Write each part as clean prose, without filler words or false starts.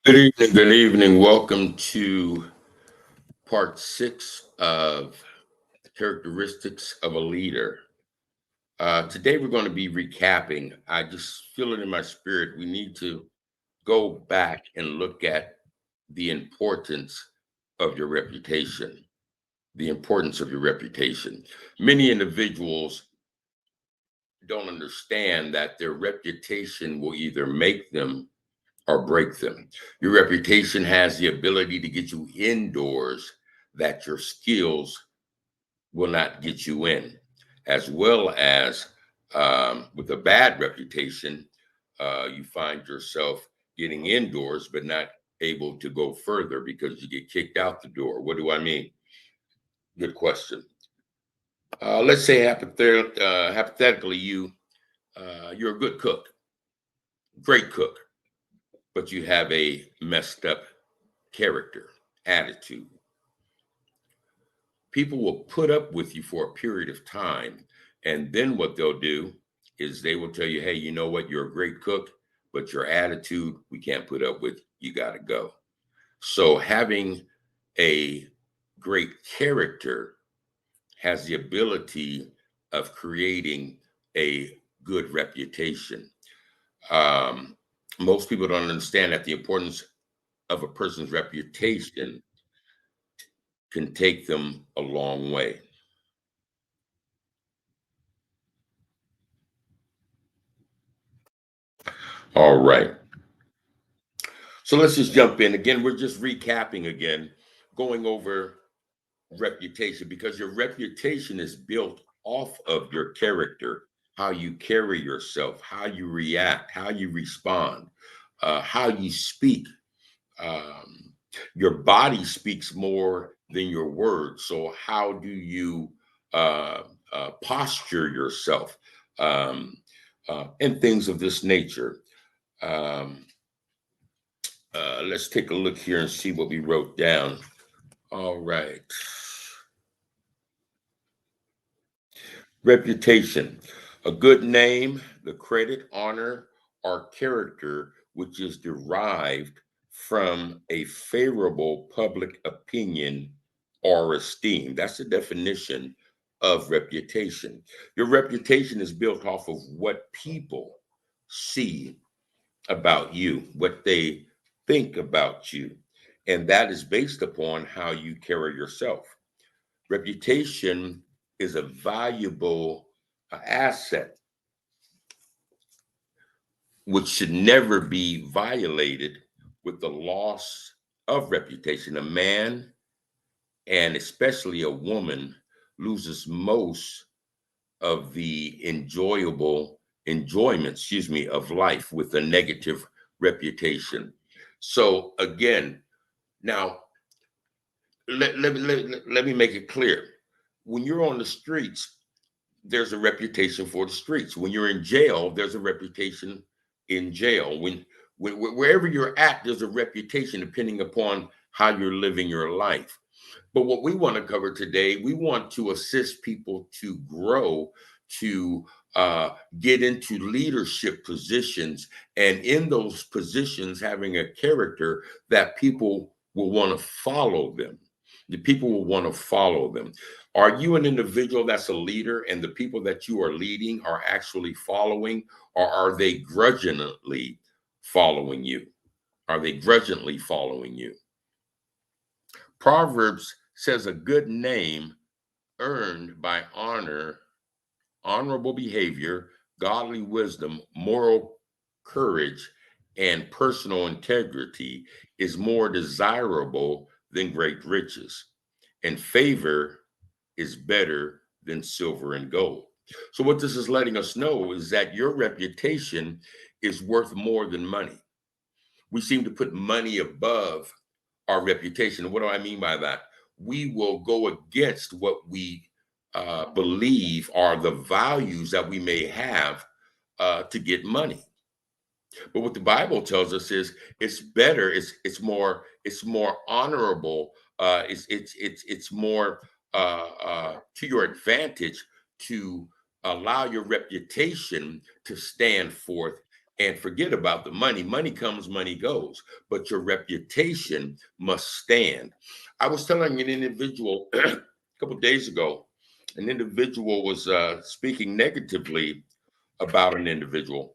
Good evening. Good evening. Welcome to part six of the characteristics of a leader. Today we're going to be recapping. I just feel it in my spirit. We need to go back and look at the importance of your reputation. The importance of your reputation. Many individuals don't understand that their reputation will either make them or break them. Your reputation has the ability to get you indoors that your skills will not get you in, as well as with a bad reputation, you find yourself getting indoors but not able to go further because you get kicked out the door. What do I mean? Good question. Let's say hypothetically you're a good cook, great cook, but you have a messed up character, attitude. People will put up with you for a period of time. And then what they'll do is they will tell you, hey, you know what? You're a great cook, but your attitude, we can't put up with. You got to go. So having a great character has the ability of creating a good reputation. Um, Most people don't understand that the importance of a person's reputation can take them a long way. All right. So let's just jump in. Again, we're just recapping again, going over reputation because your reputation is built off of your character, how you carry yourself, how you react, how you respond, how you speak. Um, your body speaks more than your words. So, how do you uh, posture yourself um, and things of this nature? Um, let's take a look here and see what we wrote down. All right. Reputation. A good name, the credit, honor, or character which is derived from a favorable public opinion or esteem. That's the definition of reputation. Your reputation is built off of what people see about you, what they think about you. And that is based upon how you carry yourself. Reputation is a valuable asset which should never be violated with the loss of reputation. A man, and especially a woman, loses most of the enjoyment, of life with a negative reputation. So again, now let me make it clear. When you're on the streets, there's a reputation for the streets. When you're in jail, there's a reputation in jail. Wherever you're at, there's a reputation depending upon how you're living your life. But what we want to cover today, we want to assist people to grow, to get into leadership positions, and in those positions, having a character that people will want to follow them. The people will want to follow them. Are you an individual that's a leader and the people that you are leading are actually following, or are they grudgingly following you? Are they grudgingly following you? Proverbs says a good name earned by honor, honorable behavior, godly wisdom, moral courage, and personal integrity is more desirable than great riches, and favor is better than silver and gold. So, what this is letting us know is that your reputation is worth more than money. We seem to put money above our reputation. What do I mean by that? We will go against what we believe are the values that we may have to get money. But what the Bible tells us is it's better. It's more honorable. It's more to your advantage to allow your reputation to stand forth and forget about the money. Money comes, money goes, but your reputation must stand. I was telling an individual a couple of days ago, an individual was speaking negatively about an individual.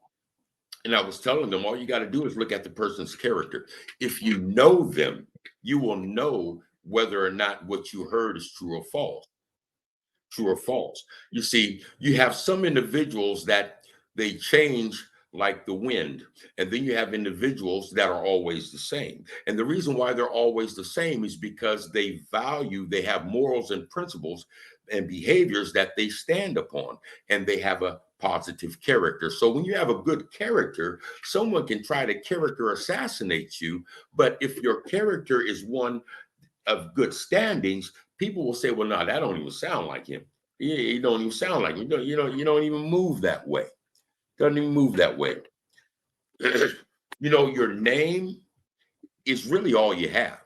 And I was telling them, all you got to do is look at the person's character. If you know them, you will know whether or not what you heard is true or false. True or false. You see, you have some individuals that they change like the wind, and then you have individuals that are always the same. And the reason why they're always the same is because they have morals and principles and behaviors that they stand upon, and they have a positive character. So when you have a good character, someone can try to character assassinate you, but if your character is one of good standings, people will say, "Well, no, that don't even sound like him. He don't even sound like him. You don't even move that way. Doesn't even move that way." Your name is really all you have.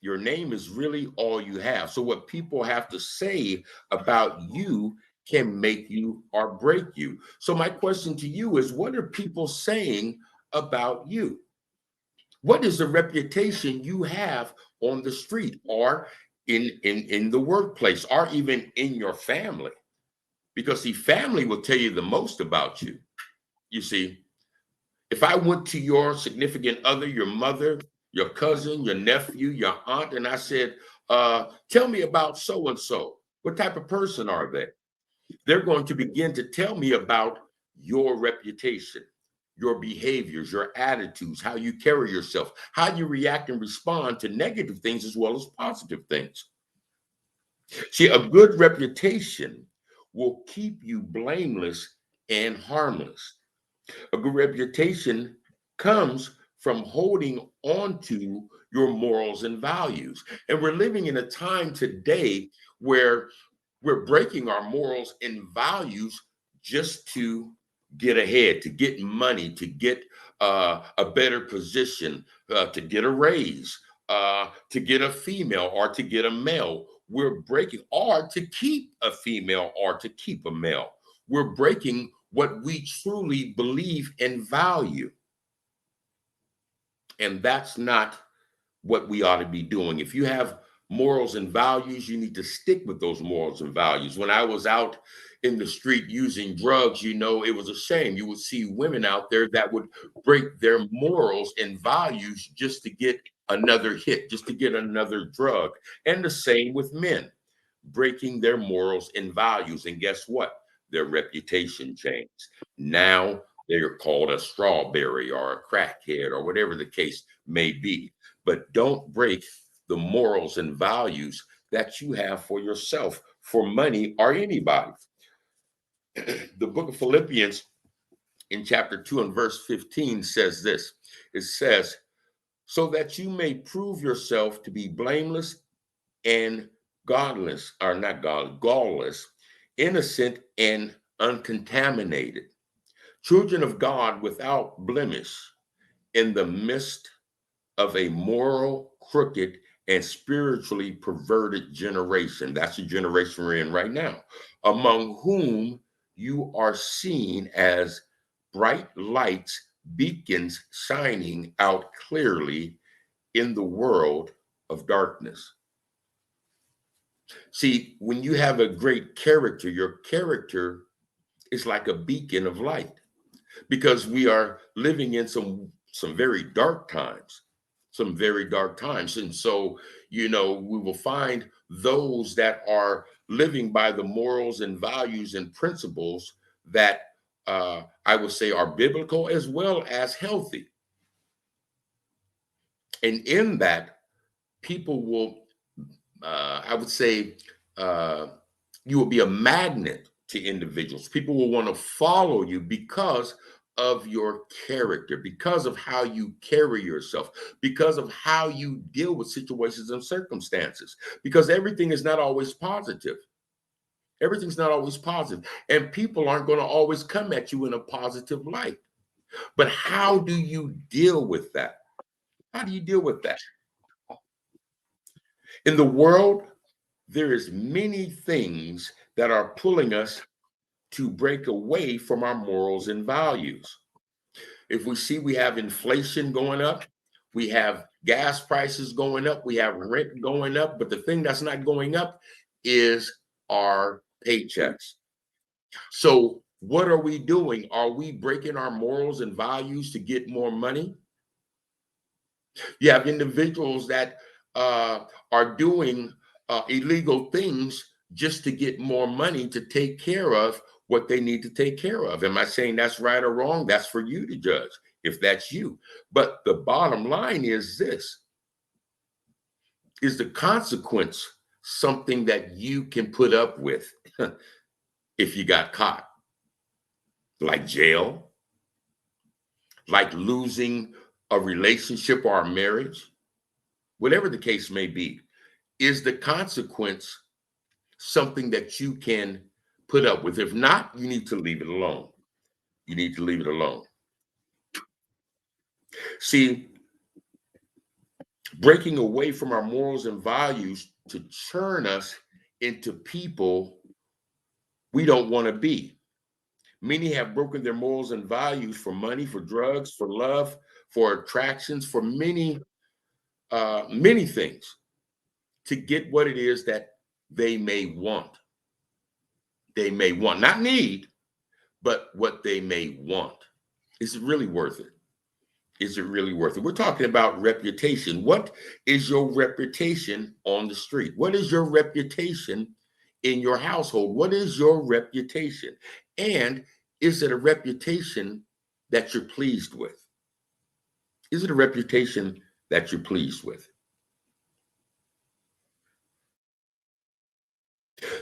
Your name is really all you have. So what people have to say about you can make you or break you. So my question to you is, what are people saying about you? What is the reputation you have on the street or in the workplace or even in your family? Because see, family will tell you the most about you. You see, if I went to your significant other, your mother, your cousin, your nephew, your aunt, and I said, tell me about so and so. What type of person are they? They're going to begin to tell me about your reputation, your behaviors, your attitudes, how you carry yourself, how you react and respond to negative things as well as positive things. See, a good reputation will keep you blameless and harmless. A good reputation comes from holding on to your morals and values. And we're living in a time today where we're breaking our morals and values just to get ahead, to get money, to get a better position, to get a raise, to get a female or to get a male. We're breaking, or to keep a female or to keep a male. We're breaking what we truly believe and value. And that's not what we ought to be doing. If you have morals and values, you need to stick with those morals and values. When I was out in the street using drugs, it was a shame. You would see women out there that would break their morals and values just to get another hit, just to get another drug. And the same with men, breaking their morals and values. And guess what? Their reputation changed. Now they're called a strawberry or a crackhead or whatever the case may be. But don't break the morals and values that you have for yourself, for money, or anybody. The book of Philippians in chapter 2 and verse 15 says this. It says, so that you may prove yourself to be blameless and godless, or not god, gawless, innocent and uncontaminated, children of God without blemish in the midst of a moral, crooked, and spiritually perverted generation. That's the generation we're in right now, among whom you are seen as bright lights, beacons shining out clearly in the world of darkness. See, when you have a great character, your character is like a beacon of light, because we are living in some very dark times, some very dark times. And so, we will find those that are living by the morals and values and principles that I would say are biblical as well as healthy. And in that, people will, I would say, uh, you will be a magnet to individuals. People will want to follow you because of your character, because of how you carry yourself, because of how you deal with situations and circumstances, because everything is not always positive. Everything's not always positive, and people aren't going to always come at you in a positive light. But how do you deal with that? How do you deal with that? In the world, there is many things that are pulling us to break away from our morals and values. If we see we have inflation going up, we have gas prices going up, we have rent going up, but the thing that's not going up is our paychecks. So what are we doing? Are we breaking our morals and values to get more money? You have individuals that are doing illegal things just to get more money to take care of what they need to take care of. Am I saying that's right or wrong? That's for you to judge if that's you. But the bottom line is this: is the consequence something that you can put up with if you got caught? Like jail, like losing a relationship or a marriage, whatever the case may be. Is the consequence something that you can put up with? If not, you need to leave it alone. You need to leave it alone. See, breaking away from our morals and values to turn us into people we don't want to be. Many have broken their morals and values for money, for drugs, for love, for attractions, for many things to get what it is that they may want. They may want, not need, but what they may want. Is it really worth it? Is it really worth it? We're talking about reputation. What is your reputation on the street? What is your reputation in your household? What is your reputation? And is it a reputation that you're pleased with? Is it a reputation that you're pleased with?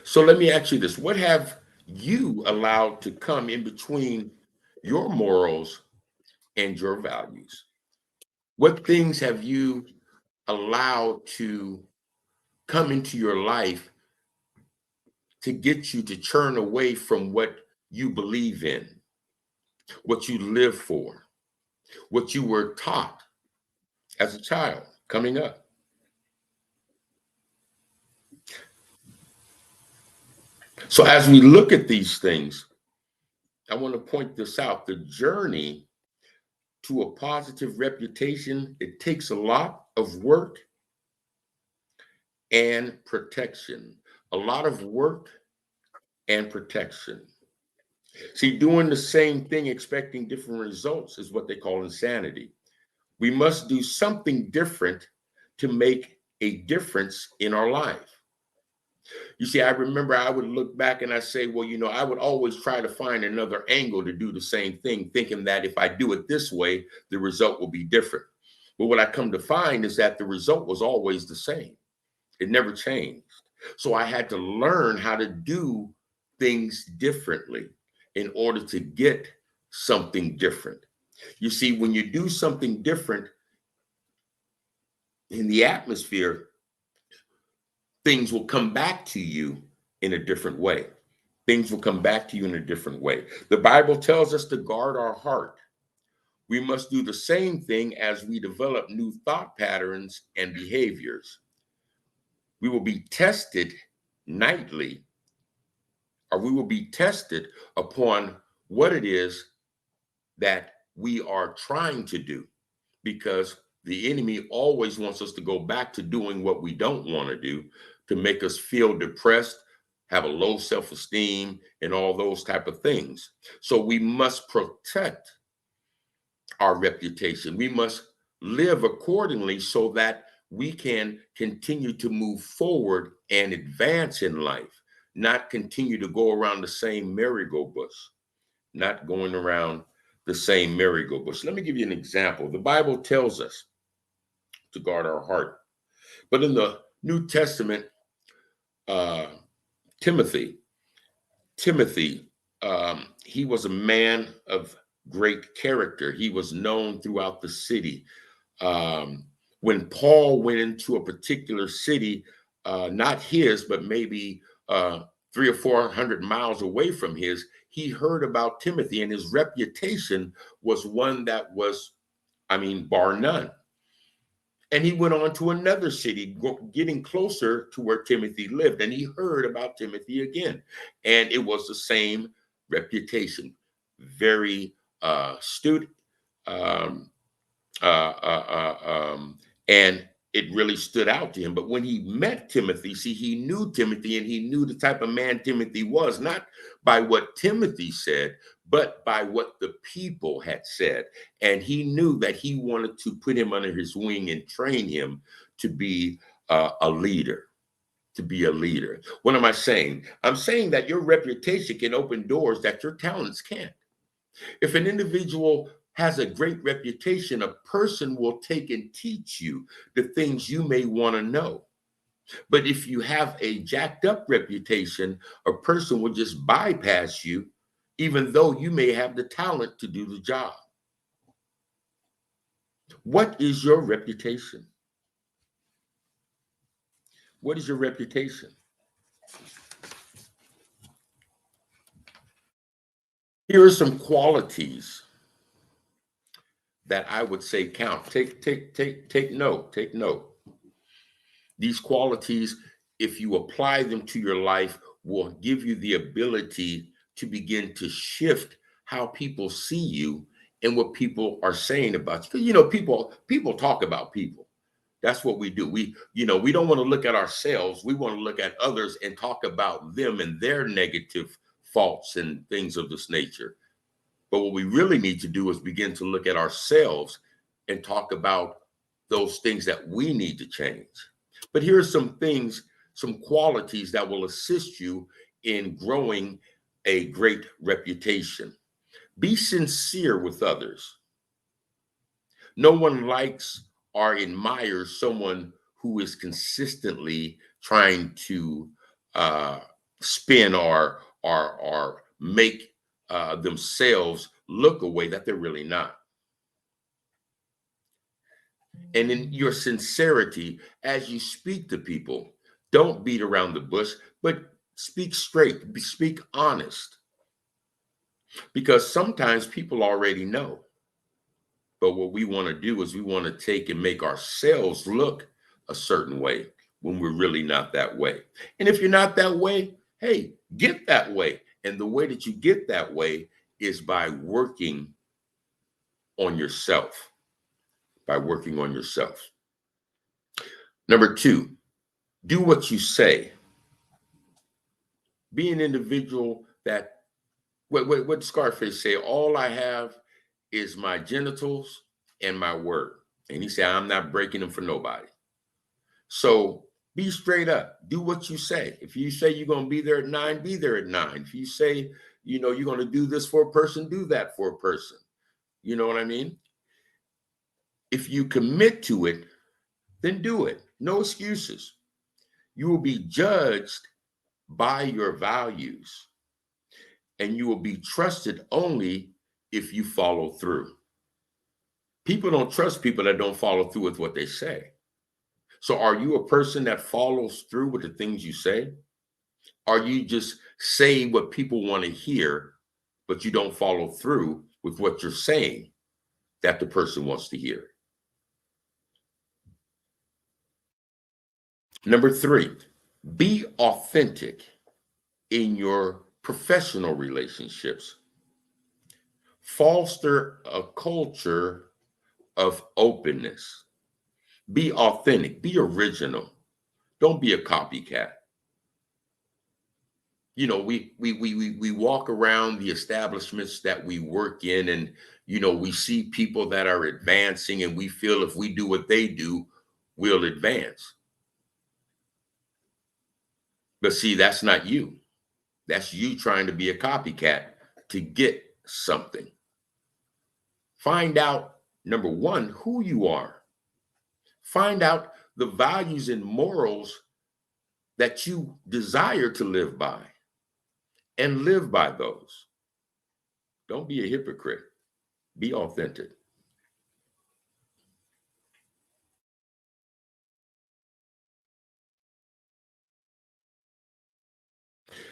So let me ask you this: what have you allowed to come in between your morals and your values? What things have you allowed to come into your life to get you to turn away from what you believe in, what you live for, what you were taught as a child coming up? So, as we look at these things, I want to point this out. The journey to a positive reputation, it takes a lot of work and protection. A lot of work and protection. See, doing the same thing, expecting different results is what they call insanity. We must do something different to make a difference in our life. You see, I remember I would look back and I say, well, I would always try to find another angle to do the same thing, thinking that if I do it this way, the result will be different. But what I come to find is that the result was always the same. It never changed. So I had to learn how to do things differently in order to get something different. You see, when you do something different in the atmosphere, things will come back to you in a different way. Things will come back to you in a different way. The Bible tells us to guard our heart. We must do the same thing as we develop new thought patterns and behaviors. We will be tested nightly, or we will be tested upon what it is that we are trying to do, because the enemy always wants us to go back to doing what we don't want to do, to make us feel depressed, have a low self-esteem, and all those type of things. So we must protect our reputation. We must live accordingly so that we can continue to move forward and advance in life, not continue to go around the same merry-go-bush, not going around the same merry-go-bush. Let me give you an example. The Bible tells us to guard our heart. But in the New Testament, uh, Timothy, Timothy, he was a man of great character. He was known throughout the city. When Paul went into a particular city, not his, but maybe 300 or 400 miles away from his, he heard about Timothy, and his reputation was one that was, bar none. And he went on to another city, getting closer to where Timothy lived. And he heard about Timothy again. And it was the same reputation. Very astute, Um, uh, uh, and it really stood out to him. But when he met Timothy, see, he knew Timothy and he knew the type of man Timothy was, not by what Timothy said, but by what the people had said. And he knew that he wanted to put him under his wing and train him to be a leader. To be a leader. What am I saying? I'm saying that your reputation can open doors that your talents can't. If an individual has a great reputation, a person will take and teach you the things you may want to know. But if you have a jacked up reputation, a person will just bypass you, even though you may have the talent to do the job. What is your reputation? What is your reputation? Here are some qualities that I would say count. Take note. Take note. These qualities, if you apply them to your life, will give you the ability to begin to shift how people see you and what people are saying about you. Because people talk about people. That's what we do. We don't want to look at ourselves. We want to look at others and talk about them and their negative faults and things of this nature. But what we really need to do is begin to look at ourselves and talk about those things that we need to change. But here are some things, some qualities that will assist you in growing a great reputation. Be sincere with others. No one likes or admires someone who is consistently trying to uh, spin or make themselves look a way that they're really not. And in your sincerity, as you speak to people, don't beat around the bush, but speak straight, speak honest, because sometimes people already know. But what we want to do is we want to take and make ourselves look a certain way when we're really not that way. And if you're not that way, hey, get that way. And the way that you get that way is by working on yourself, by working on yourself. Number two, do what you say. Be an individual that, what Scarface say, all I have is my genitals and my word. And he said, I'm not breaking them for nobody. So be straight up. Do what you say. If you say you're going to be there at 9, be there at 9. If you say, you're going to do this for a person, do that for a person. You know what I mean? If you commit to it, then do it. No excuses. You will be judged by your values, and you will be trusted only if you follow through. People don't trust people that don't follow through with what they say. So are you a person that follows through with the things you say? Are you just saying what people want to hear, but you don't follow through with what you're saying that the person wants to hear? Number three, be authentic in your professional relationships. Foster a culture of openness. Be authentic, be original. Don't be a copycat. We walk around the establishments that we work in, and we see people that are advancing, and we feel if we do what they do, we'll advance. But see, that's not you. That's you trying to be a copycat to get something. Find out, number one, who you are. Find out the values and morals that you desire to live by, and live by those. Don't be a hypocrite. Be authentic.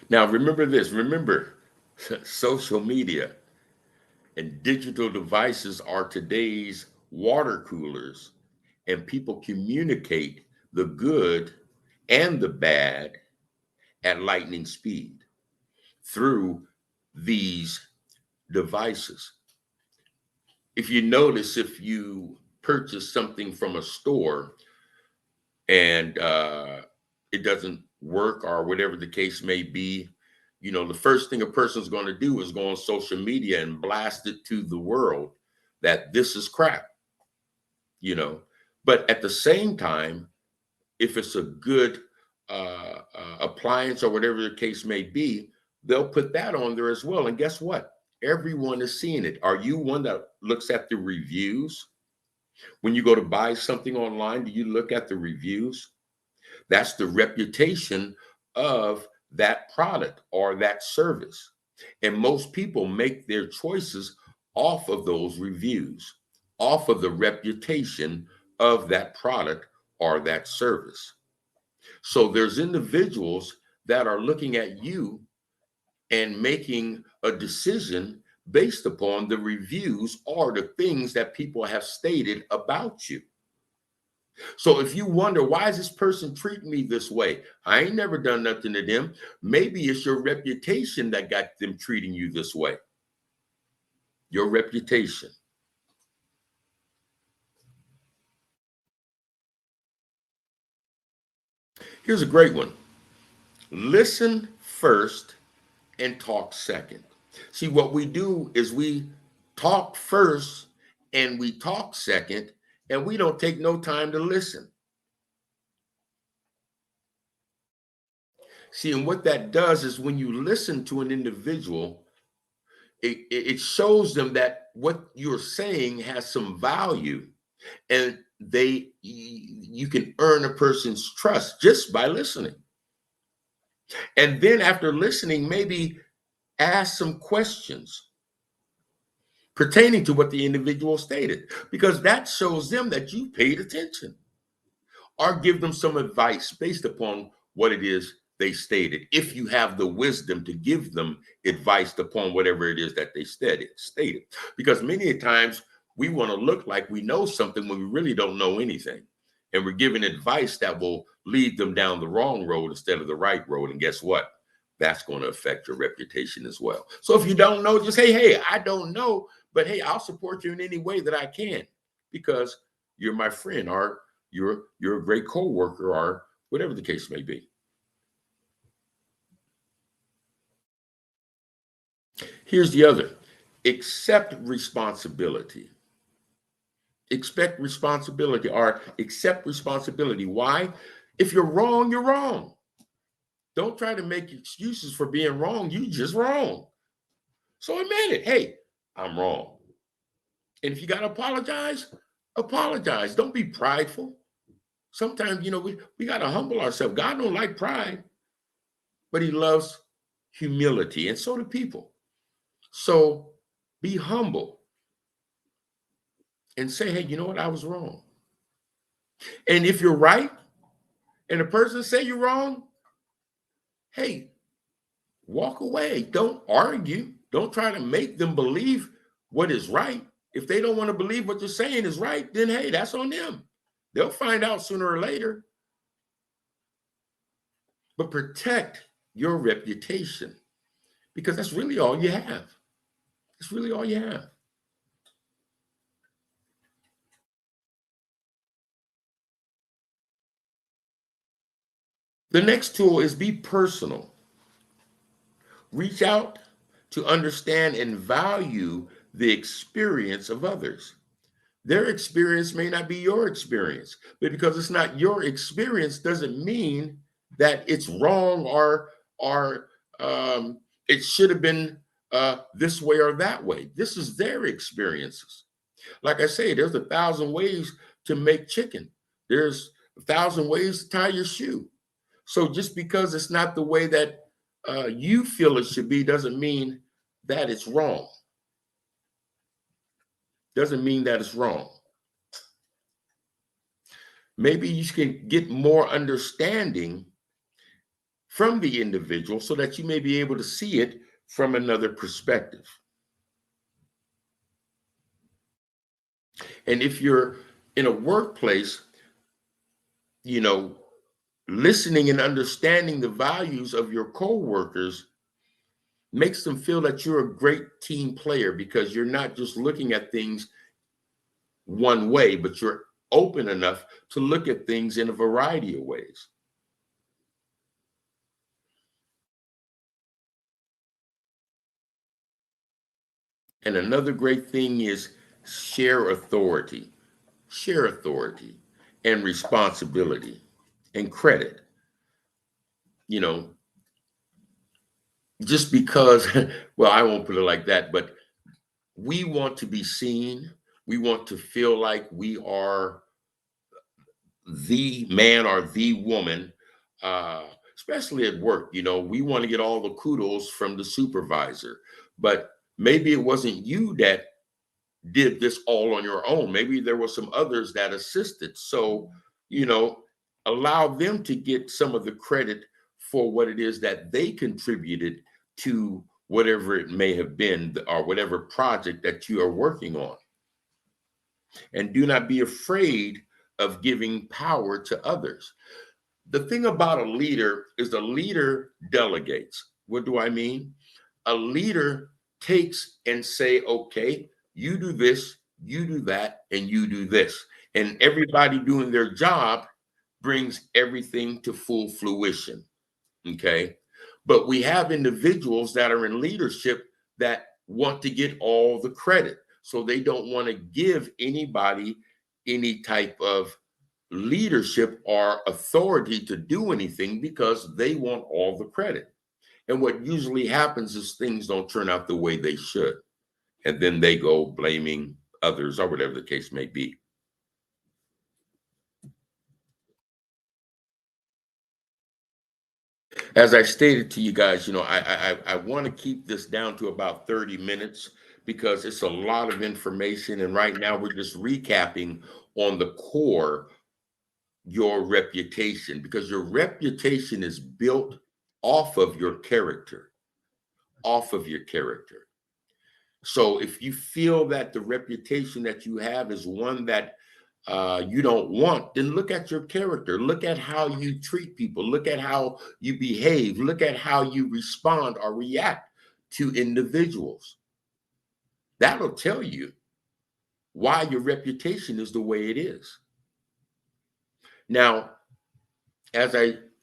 Now, remember this. Remember, social media and digital devices are today's water coolers, and people communicate the good and the bad at lightning speed through these devices. If you notice, if you purchase something from a store and it doesn't work or whatever the case may be, the first thing a person's going to do is go on social media and blast it to the world that this is crap, you know. But at the same time, if it's a good appliance or whatever the case may be, they'll put that on there as well. And guess what? Everyone is seeing it. Are you one that looks at the reviews? When you go to buy something online, do you look at the reviews? That's the reputation of that product or that service. And most people make their choices off of those reviews, off of the reputation of that product or that service. So there's individuals that are looking at you and making a decision based upon the reviews or the things that people have stated about you. So if you wonder, why is this person treating me this way? I ain't never done nothing to them. Maybe it's your reputation that got them treating you this way. Your reputation. Here's a great one. Listen first and talk second. See, what we do is we talk first and we talk second, and we don't take no time to listen. See, and what that does is when you listen to an individual, it shows them that what you're saying has some value, and you can earn a person's trust just by listening. And then after listening, maybe ask some questions pertaining to what the individual stated, because that shows them that you paid attention, or give them some advice based upon what it is they stated, if you have the wisdom to give them advice upon whatever it is that they stated. Because many times we want to look like we know something when we really don't know anything, and we're giving advice that will lead them down the wrong road instead of the right road. And guess what? That's going to affect your reputation as well. So if you don't know, just say, hey, I don't know, but hey, I'll support you in any way that I can, because you're my friend, or you're a great co-worker, or whatever the case may be. Here's the other. Accept responsibility. Expect responsibility, or accept responsibility. Why? If you're wrong, you're wrong. Don't try to make excuses for being wrong. You just wrong. So admit it. Hey, I'm wrong. And if you got to apologize, apologize. Don't be prideful. Sometimes, we got to humble ourselves. God don't like pride, but he loves humility, and so do people. So be humble and say, hey, you know what? I was wrong. And if you're right and the person say you're wrong, hey, walk away. Don't argue. Don't try to make them believe what is right. If they don't want to believe what you're saying is right, then hey, that's on them. They'll find out sooner or later. But protect your reputation, because that's really all you have. It's really all you have. The next tool is be personal. Reach out to understand and value the experience of others. Their experience may not be your experience, but because it's not your experience doesn't mean that it's wrong, or it should have been this way or that way. This is their experiences. Like I say, there's 1,000 ways to make chicken. There's 1,000 ways to tie your shoe. So just because it's not the way that you feel it should be doesn't mean that it's wrong. Doesn't mean that it's wrong. Maybe you can get more understanding from the individual so that you may be able to see it from another perspective. And if you're in a workplace, you know, listening and understanding the values of your coworkers makes them feel that you're a great team player because you're not just looking at things one way, but you're open enough to look at things in a variety of ways. And another great thing is share authority, share authority and responsibility and credit. You know, just because, well, I won't put it like that, but we want to be seen. We want to feel like we are the man or the woman, uh, especially at work. We want to get all the kudos from the supervisor, but maybe it wasn't you that did this all on your own. Maybe there were some others that assisted. So, you know, allow them to get some of the credit for what it is that they contributed to whatever it may have been or whatever project that you are working on. And do not be afraid of giving power to others. The thing about a leader is a leader delegates. What do I mean? A leader takes and say, okay, you do this, you do that, and you do this. And everybody doing their job brings everything to full fruition. Okay. But we have individuals that are in leadership that want to get all the credit. So they don't want to give anybody any type of leadership or authority to do anything because they want all the credit. And what usually happens is things don't turn out the way they should. And then they go blaming others or whatever the case may be. As I stated to you guys, I want to keep this down to about 30 minutes because it's a lot of information. And right now we're just recapping on the core, your reputation, because your reputation is built off of your character, off of your character. So if you feel that the reputation that you have is one that you don't want, then look at your character. Look at how you treat people. Look at how you behave. Look at how you respond or react to individuals. That'll tell you why your reputation is the way it is. Now, as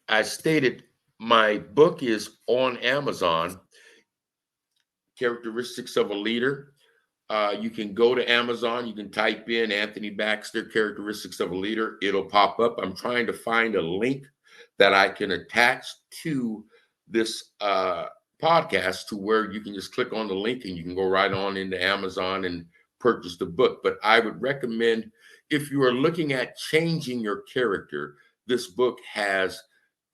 I stated, my book is on Amazon, Characteristics of a Leader. You can go to Amazon. You can type in Anthony Baxter, Characteristics of a Leader. It'll pop up. I'm trying to find a link that I can attach to this podcast to where you can just click on the link and you can go right on into Amazon and purchase the book. But I would recommend, if you are looking at changing your character, this book has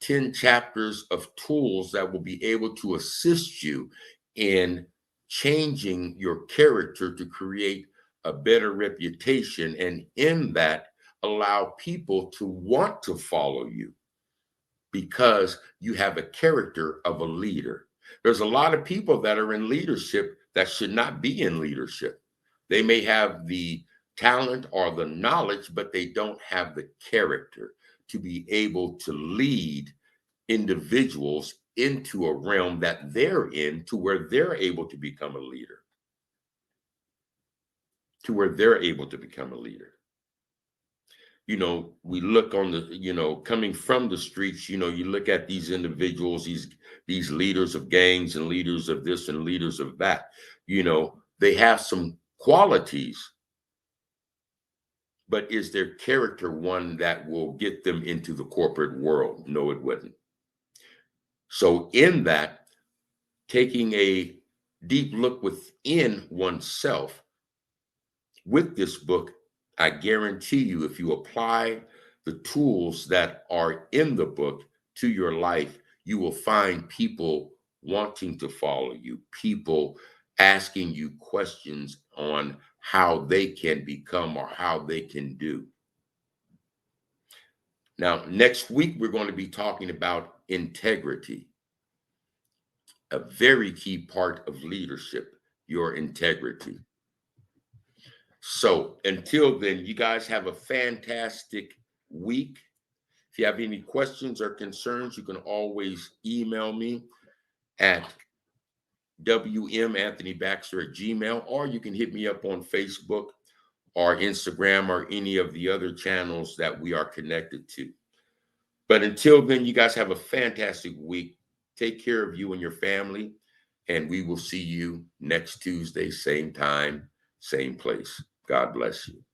10 chapters of tools that will be able to assist you in changing your character to create a better reputation, and in that allow people to want to follow you because you have a character of a leader. There's a lot of people that are in leadership that should not be in leadership. They may have the talent or the knowledge, but they don't have the character to be able to lead individuals into a realm that they're in to where they're able to become a leader, to where they're able to become a leader. We look on the, coming from the streets, you look at these individuals, these leaders of gangs and leaders of this and leaders of that, they have some qualities, but is their character one that will get them into the corporate world? No, it wouldn't. So in that, taking a deep look within oneself with this book, I guarantee you, if you apply the tools that are in the book to your life, you will find people wanting to follow you, people asking you questions on how they can become or how they can do. Now, next week, we're going to be talking about integrity, a very key part of leadership, your integrity. So until then, you guys have a fantastic week. If you have any questions or concerns, you can always email me at wmanthonybaxter@gmail, or you can hit me up on Facebook or Instagram or any of the other channels that we are connected to. But until then, you guys have a fantastic week. Take care of you and your family, and we will see you next Tuesday, same time, same place. God bless you.